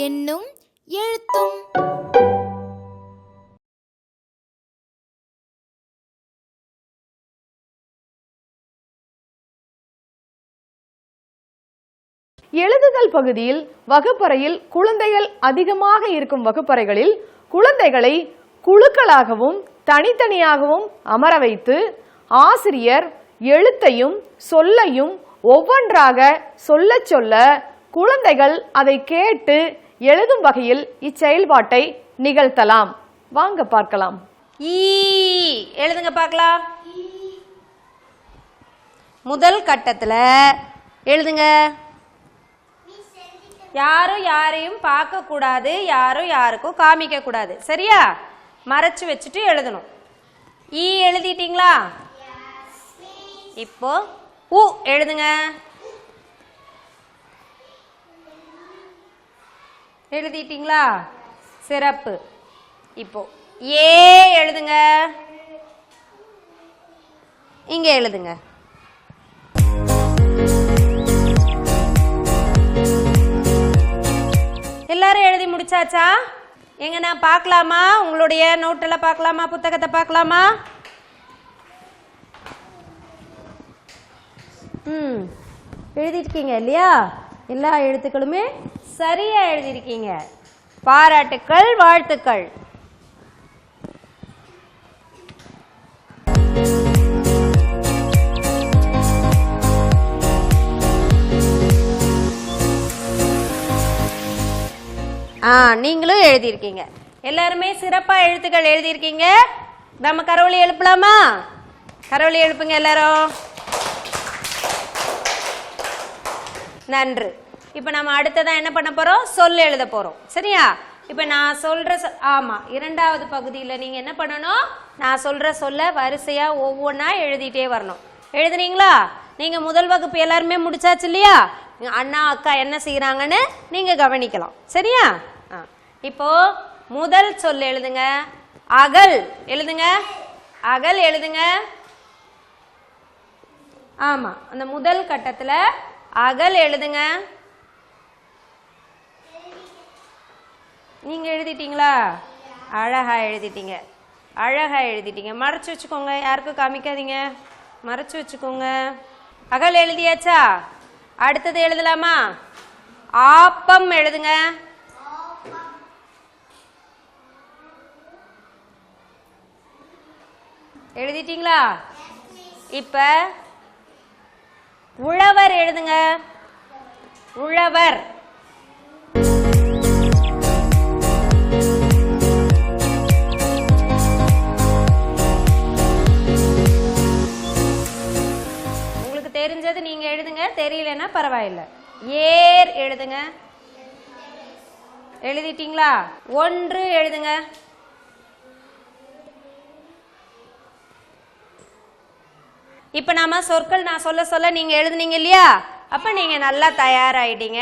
எண்ணும் எழுத்தும். எழுதுதல் பகுதியில் வகுப்பறையில் குழந்தைகள் அதிகமாக இருக்கும் வகுப்பறைகளில் குழந்தைகளை குழுக்களாகவும் தனித்தனியாகவும் அமர வைத்து ஆசிரியர் எழுத்தையும் சொல்லையும் ஒவ்வொன்றாக சொல்ல சொல்ல குழந்தைகள் அதை கேட்டு எழுதும் வகையில் இச்செயல்பாட்டை நிகழ்த்தலாம். வாங்க பார்க்கலாம். ஈ எழுதுங்க பார்க்கலாம். முதல் கட்டத்தில் எழுதுங்க. யாரும் யாரையும் பார்க்க கூடாது, யாரும் யாருக்கும் காமிக்க கூடாது. சரியா? மறைச்சு வச்சுட்டு எழுதணும். ஈ எழுதிட்டீங்களா? இப்போ உ எழுதுங்க. எழுதிட்டீங்களா? சிறப்பு. இப்போ ஏ எழுதுங்க. இங்க எழுதுங்க. எல்லாரும் எழுதி முடிச்சாச்சா? எங்க நான் பார்க்கலாமா? உங்களுடைய நோட்டெல்லாம் பார்க்கலாமா? புத்தகத்தை பார்க்கலாமா? எழுதிருக்கீங்க இல்லையா? எல்லா எழுத்துக்களுமே சரியா எழுதிருக்கீங்க. பாராட்டுக்கள், வாழ்த்துக்கள். நீங்களும் எழுதியிருக்கீங்க. எல்லாருமே சிறப்பா எழுத்துக்கள் எழுதியிருக்கீங்க. நம்ம கரவொலி எழுப்பலாமா? கரவொலி எழுப்புங்க எல்லாரும். நன்று. இப்ப நம்ம அடுத்ததான் என்ன பண்ண போறோம்? சொல் எழுத போறோம். சரியா? இப்ப நான் சொல்ற ஆமா, இரண்டாவது பகுதியில் நீங்க என்ன பண்ணணும்? நான் சொல்ற சொல்ல வரிசையா ஒவ்வொன்னா எழுதிட்டே வரணும். எழுதுனீங்களா? நீங்க முதல் வகுப்பு எல்லாருமே முடிச்சாச்சு இல்லையா? அண்ணா அக்கா என்ன செய்யறாங்கன்னு நீங்க கவனிக்கலாம். சரியா? இப்போ முதல் சொல் எழுதுங்க. அகல் எழுதுங்க. அகல் எழுதுங்க. ஆமா, அந்த முதல் கட்டத்துல அகல் எழுதுங்க. நீங்க எழுதிட்டீங்களா? அழகா எழுதிட்டீங்க. அழகா எழுதிட்டீங்க. மறைச்சு வச்சுக்கோங்க, யாருக்கும் காமிக்காதீங்க, மறைச்சு வச்சுக்கோங்க. அகல் எழுதியாச்சா? அடுத்தது எழுதலாமா? ஆப்பம் எழுதுங்க. எழுதிட்டீங்களா? இப்ப உழவர் எழுதுங்க. உழவர். உங்களுக்கு தெரிஞ்சது நீங்க எழுதுங்க, தெரியலன்னா பரவாயில்லை. ஏர் எழுதுங்க. எழுதிட்டீங்களா? ஒன்று எழுதுங்க. இப்ப நாம சொற்கள் நான் சொல்ல சொல்ல நீங்க எழுதுனீங்க இல்லையா? அப்ப நீங்க நல்லா தயாராயிட்டீங்க.